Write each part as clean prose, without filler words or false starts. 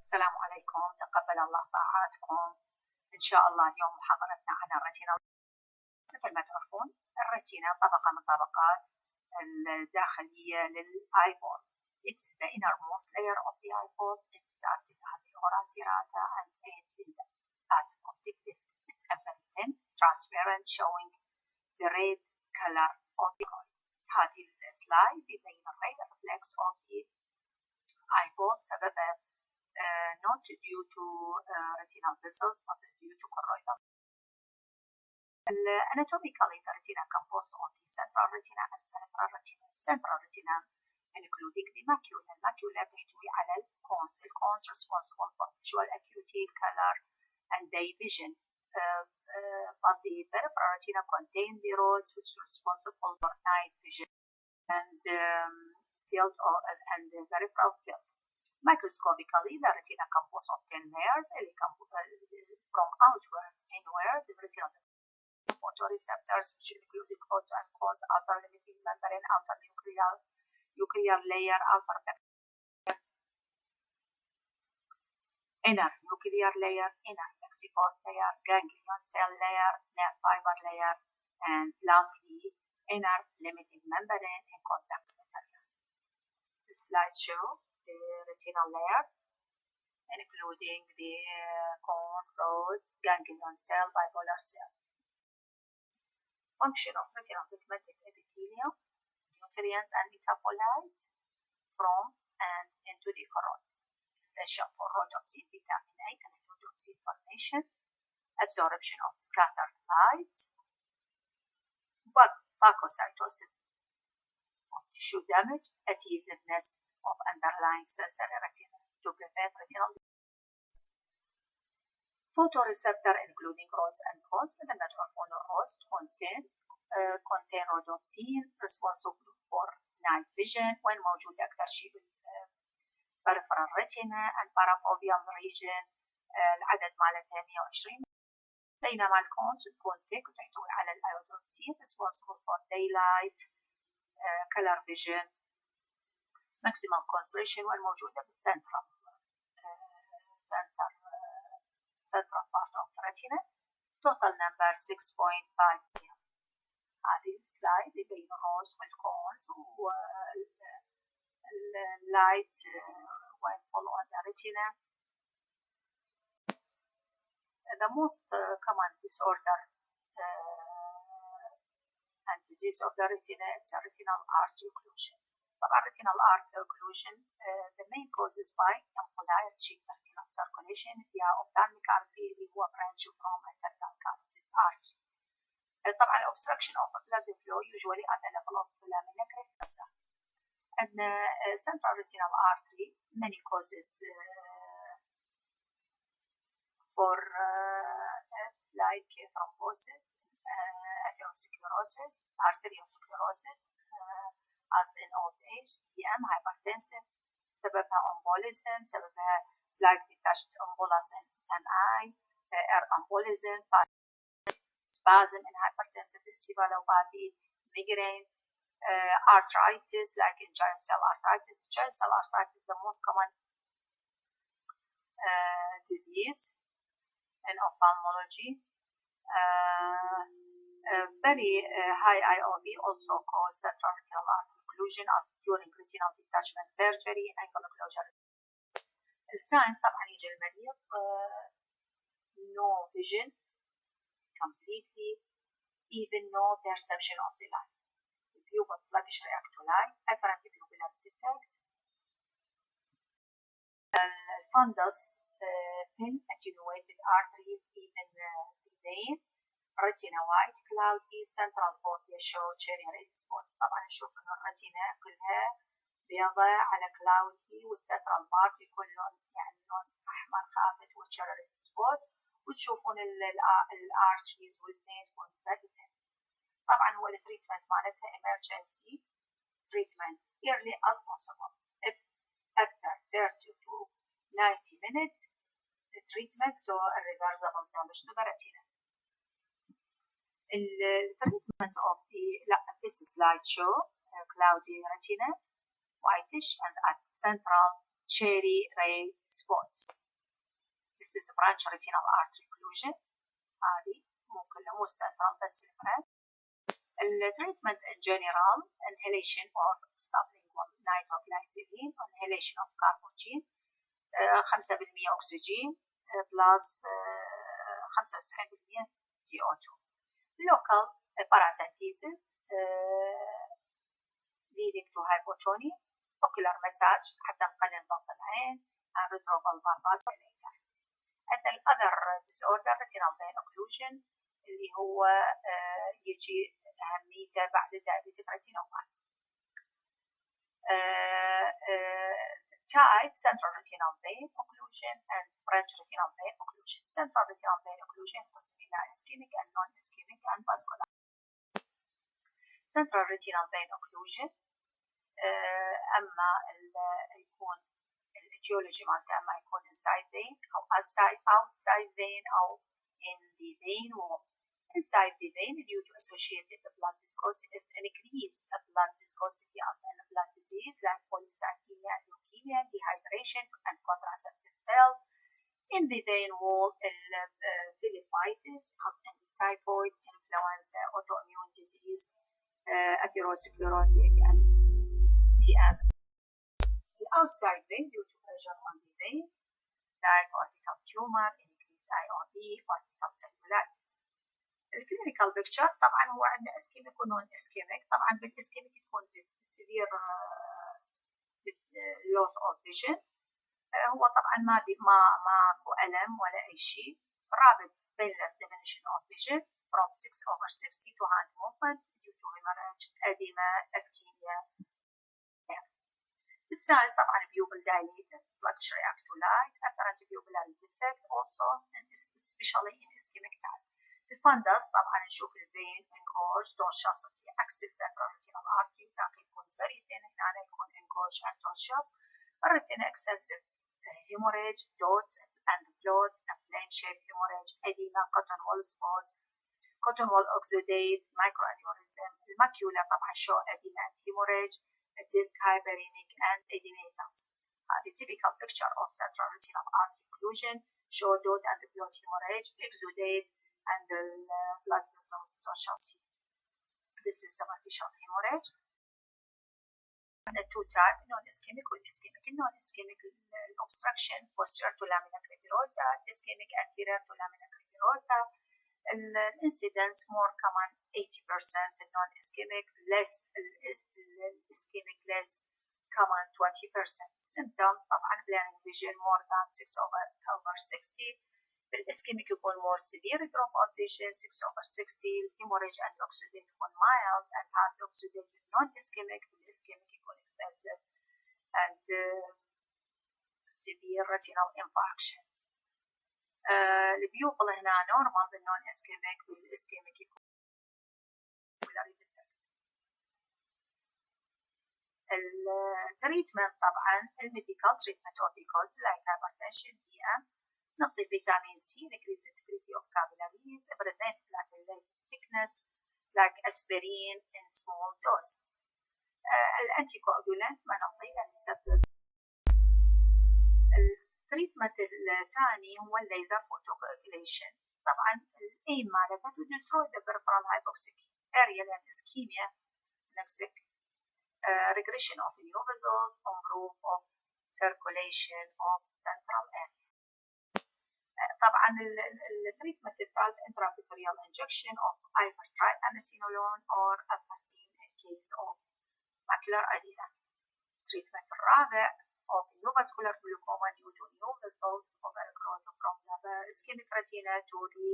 السلام عليكم، تقبل الله طاعاتكم. إن شاء الله اليوم محاضرتنا عن الرتينا. مثل ما تعرفون الرتينا طبقة من طبقات الداخلية للآيبول. It is the innermost layer of the eyeball. It starts at the ora serrata and ends in the optic disc. It's a very thin, transparent, showing the red color of the eye. هذه السلايد يبين الريد reflex of the eyeball سببها not due to retinal vessels but due to choroidal. Anatomically, the retina composed of the central retina and peripheral retina. Central retina including the macula. الماكيولا تحتوي على الكونز. الكونز responsible for visual acuity, color and division. But the peripheral retina contain the rods which are responsible for night vision and field and the peripheral field. Microscopically, the retina composed of 10 layers from outward inward. The retinal photoreceptors which include the cones and cones, outer limiting membrane, outer nuclear layer, outer inner nuclear layer, inner lexipod layer, ganglion cell layer, nerve fiber layer, and lastly inner limiting membrane and contact materials. The slide show the retinal layer including the cone, rod, ganglion cell, bipolar cell. Function of retinal pigmented epithelium, nutrients and metabolites from and into the corona. Essential for rhodopsin, vitamin A and rhodopsin formation, absorption of scattered light, phagocytosis of tissue damage, adhesiveness of underlying sensory retina to prevent retinal photoreceptor including rods and cones. مثل ما تعرفون الروds contain rhodopsin responsible for night vision وين موجود أكثر شيء بالperipheral retina and parafoveal region. العدد مالتها 120. بينما الكونز تكون thick وتحتوي على الرhodopsin responsible for daylight, color vision, maximum concentration والموجودة بالcentral central part of the retina. Total number 6.5 million. هذه السلايد يبين الروز والكونز واللايت when fall on the retina. The most common disorder and disease of the retina is retinal artery occlusion. طبعا retinal artery occlusion the main causes by ampulation retinal circulation via ophthalmic artery اللي هو branch from internal carotid artery. طبعا obstruction of blood flow usually at the level of lamina crepitosa. And central retinal artery many causes for like thrombosis, atherosclerosis, arteriosclerosis as in old age, DM, hypertensive, سببها embolism, سببها like detached embolus in an eye, air embolism, spasm in hypertensive encephalopathy, migraine, arthritis like in giant cell arthritis. Giant cell arthritis is the most common disease in ophthalmology. Very high IOP also cause central retinal artery occlusion as during retinal detachment surgery and angle closure. الساينس طبعا يجي المريض no vision completely, even no perception of the light. The pupil sluggish react to light, apparent pupillar defect. Fundus, thin attenuated arteries, even the vein. retina white cloudy, central fovea show cherry red spot. طبعا نشوف انه الرتينا كلها بيضة على cloudy والسنترال بارت يكون لون يعني لون احمر خافت وcherry red spot. وتشوفون الارتريز والفين تكون very thin. طبعا هو التريتمنت مالتها emergency treatment early as possible. If after 30 to 90 minutes the treatment so irreversible damage to the retina. التريتمنت of the this slide show cloudy retina, whitish and at central cherry red spot. This is branch retinal artery occlusion. هذه مو central بس البرانش. التريتمنت in general inhalation or sublingual nitroglycerin, inhalation of carbogene 5% أكسجين plus 95% CO2. Local paracentesis leading to hypotonia, ocular massage حتى نقلل ضغط العين, and retrobulbar vasodilator. And the other disorder retinal vein occlusion اللي هو يجي أهميته بعد diabetic retinopathy. Type central retinal vein occlusion and branch retinal vein occlusion. Central retinal vein occlusion ينقسم إلى ischemic and non-ischemic and vascular. Central retinal vein occlusion أما يكون الاتيولوجي مالته أما يكون inside vein أو outside vein أو in the vein wall. Inside the vein due to associated blood viscosity increase blood viscosity as in blood disease like polycythemia and leukemia, dehydration and contraceptive pill. In the vein wall phlebitis as in typhoid, influenza, autoimmune disease, atherosclerotic and DM. The outside vein due to pressure on the vein like orbital tumor, increased IOP, orbital cellulitis. الكلينيكال بيكتشر طبعا هو عندنا اسكيميك ونون اسكيميك. طبعا بالاسكيميك يكون سيفير لوس اوف فيجن. هو طبعا ماكو ألم ولا أي شيء. رابط painless diminution of vision from 6/60 to hand movement due to hemorrhage, edema, ischemia. السايز طبعا pupil dilated, sluggish react to light, apparent pupillary defect also, and especially in ischemic type. الفندس طبعا نشوف الفين engorged tortuosity axis central retinal artery ذاك يكون very thin, هنا يكون engorged and tortuous. الريتنا extensive hemorrhage, dots and floats, and plane shaped hemorrhage, edema, cotton wool spot, cotton wool exudate, microaneurysm. الماكيولا طبعا show edema and hemorrhage, disc hyperemic and edematous. The typical picture of central retinal artery occlusion show dot and float hemorrhage, exudate, and the blood vessels tortuosity. This is superficial hemorrhage. The two types, non-ischemic والischemic. Non-ischemic obstruction posterior to lamina cretirosa, ischemic anterior to lamina cretirosa. Incidence more common 80%, non-ischemic less, ischemic less common 20%. Symptoms طبعا blurring vision more than 6/60. الاسكيميك يكون more severe drop of vision 6/60. hemorrhage and oxidate يكون mild and hard oxidate non-ischemic. الاسكيميك يكون extensive and severe retinal infarction. البيوبل هنا normal بالنون اسكيميك والاسكيميك يكون التريتمنت طبعا الميديكال تريتمنت of because like hypertension DM. نعطي فيتامين سي increase activity of capillaries, prevent platelet thickness like aspirin in small dose. الانتي كواجولانت ما نعطيه لأنه يسبب. التريتمنت الثاني هو الليزر فوتوكوagulation. طبعا الايم مالته to destroy the peripheral hypoxic area لأن ischemia نفسك. regression of new vessels, improve of circulation of central area. طبعا التريتمنت الثالث intraepithelial injection of either triamcinolone or ampicillin in case of macular edema. التريتمنت الرابع of neovascular glaucoma due to new vessels overgrowth from the ischemic retina to the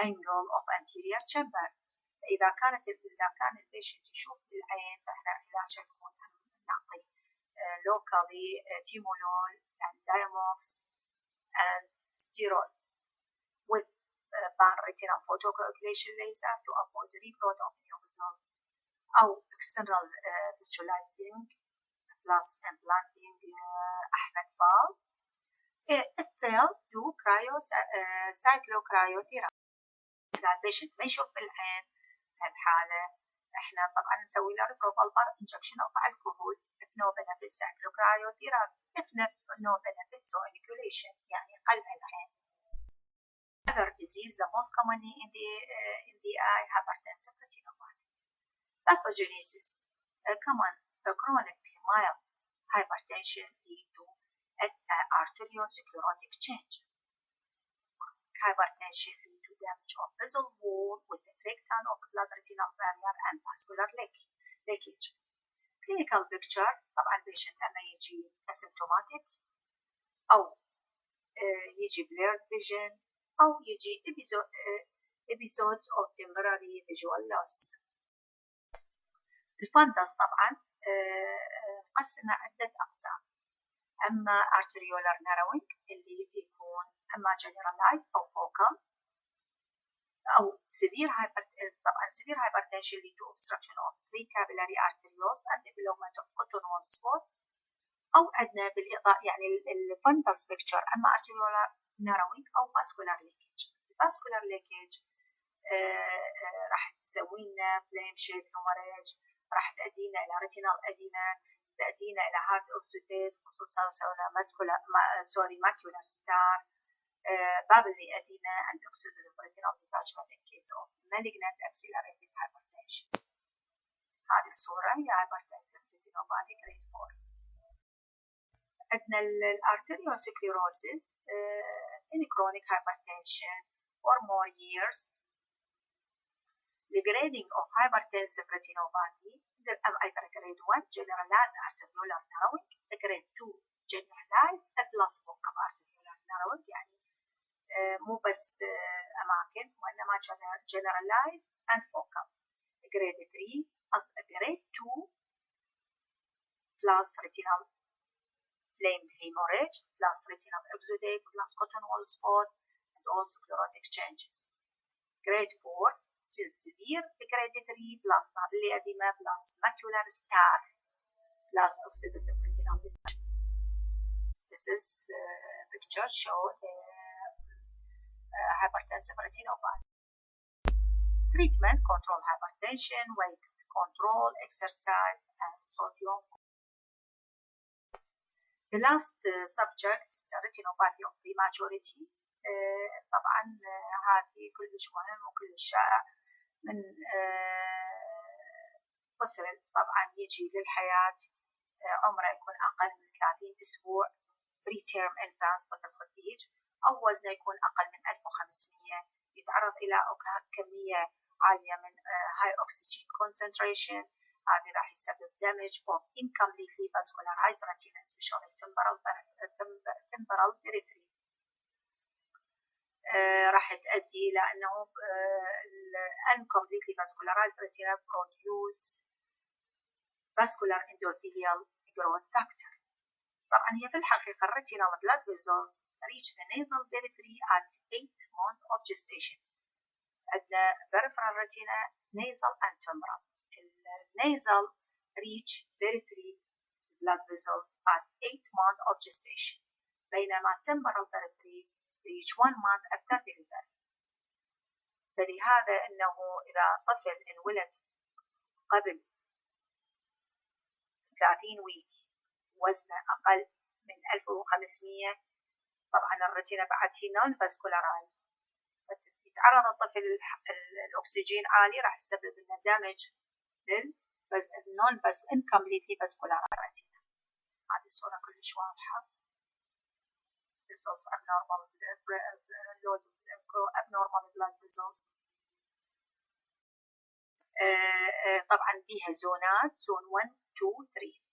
angle of anterior chamber. إذا كان البيشنت يشوف بالعين فإحنا علاجه يكون نعطي locally timolol and diamox and steroid with pan-retinal photocoagulation laser to avoid regrowth of new vessels, أو external visualizing plus implanting أحمد بال. If failed, do cyclocryotherapy. إذا البيشنت ما يشوف بالعين هالحالة إحنا طبعا نسوي له retrobulbar injection of alcohol if no benefit cyclocryotherapy if no benefit so inoculation يعني قلع العين. other disease, the most commonly in the eye, hypertensive retinopathy. Pathogenesis, common chronic mild hypertension lead to arteriosclerotic change. Hypertension lead to damage of vessel wall with the breakdown of blood-retinal barrier and vascular leakage. Clinical picture, طبعا patient أما يجي asymptomatic أو يجي blurred vision أو يجي episodes of temporary visual loss. الفندس طبعا قسمه عدة أقسام. أما arteriolar narrowing اللي يكون أما generalized أو focal أو severe hypertension lead to obstruction of 3 capillary arterioles and development of cotton wool spot. أو عندنا بالإضاءة يعني الفندس picture أما arteriolar narrowing أو vascular leakage. vascular leakage راح تسوي لنا flame shaped hemorrhage، راح تؤدينا إلى retinal edema، تؤدينا إلى heart oxidate خصوصا macular star، babble edema and oxidative retinal detachment in case of malignant accelerated hypertension. هذه الصورة هي hypertensive retinopathy grade 4. عندنا الارتريوسكليروسيس in chronic hypertension for more years. The grading of hypertensive retinopathy either grade 1 generalized arteriolar narrowing، grade 2 generalized plus focal arteriolar narrowing يعني مو بس أماكن وإنما generalized and focal. grade 3 grade 2 plus retinal flame hemorrhage plus retinal exudate plus cotton wool spot and all sclerotic changes. grade 4 severe, grade 3 plus babble edema plus macular star plus oxidative retinal detachment. This is picture show the hypertensive retinopathy. Treatment, control hypertension, weight control, exercise and sodium. The last subject is retinopathy of prematurity. طبعا هذه كلش مهم وكلش شائع من طفل طبعا يجي للحياة عمره يكون أقل من 30 أسبوع preterm infant طفل خديج، أو وزنه يكون أقل من 1500، يتعرض إلى كمية عالية من high oxygen concentration. هذا راح يسبب damage of incompletely vascularized retina especially temporal periphery. راح تؤدي إلى أنه uncompletely vascularized retina produce vascular endothelial growth factor. طبعا هي في الحقيقة retinal blood vessels reach the nasal periphery at 8 months of gestation. عندنا peripheral retina nasal and temporal. nasal reach periphery blood vessels at 8 months of gestation، بينما temporal periphery reach 1 month after delivery. فلهذا أنه إذا طفل انولد قبل 30 ويك وزنه أقل من 1500، طبعا الرتينا بعد هي non vascularized، يتعرض الطفل الأكسجين عالي راح يسبب لنا damage non incompletely vascularized retina. هذه الصورة كلش واضحة. This is abnormal blood vessels. طبعا بيها زونات زون 1 2 3.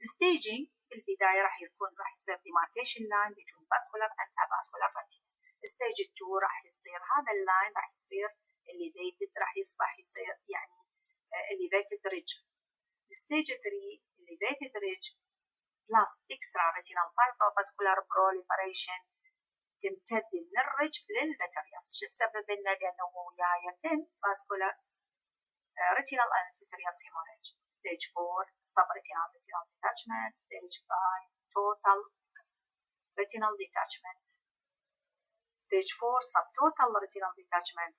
الستيجينج البداية راح يصير demarcation line between vascular and avascular retina. ستيج 2 راح يصير هذا اللاين راح يصير elevated، راح يصير يعني elevated ridge. ستيج 3 elevated ridge plus extra retinal fibrovascular proliferation تمتد من الرج للفيتريوس. شو السبب لنا؟ لأنه وياي thin vascular retinal and vitreous hemorrhage. stage 4 subretinal retinal detachment. stage 5 total retinal detachment. stage 4 subtotal retinal detachment.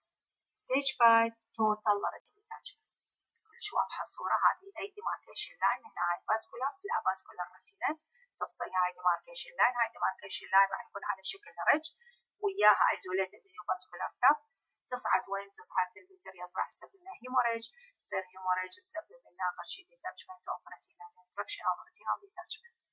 stage 5 total retinal detachment. كلش واضحة الصورة. هذه أي demarcation line. هنا هاي vascular لا vascular retina تفصل هاي demarcation line. هاي demarcation line راح يكون على شكل رج وياها isolated neovascular duct تصعد وين؟ تصعد الفيتريوس راح تسبب لنا هيموريج، تصير هيموريج تسبب لنا غشي detachment of retinal intraction of retinal detachment.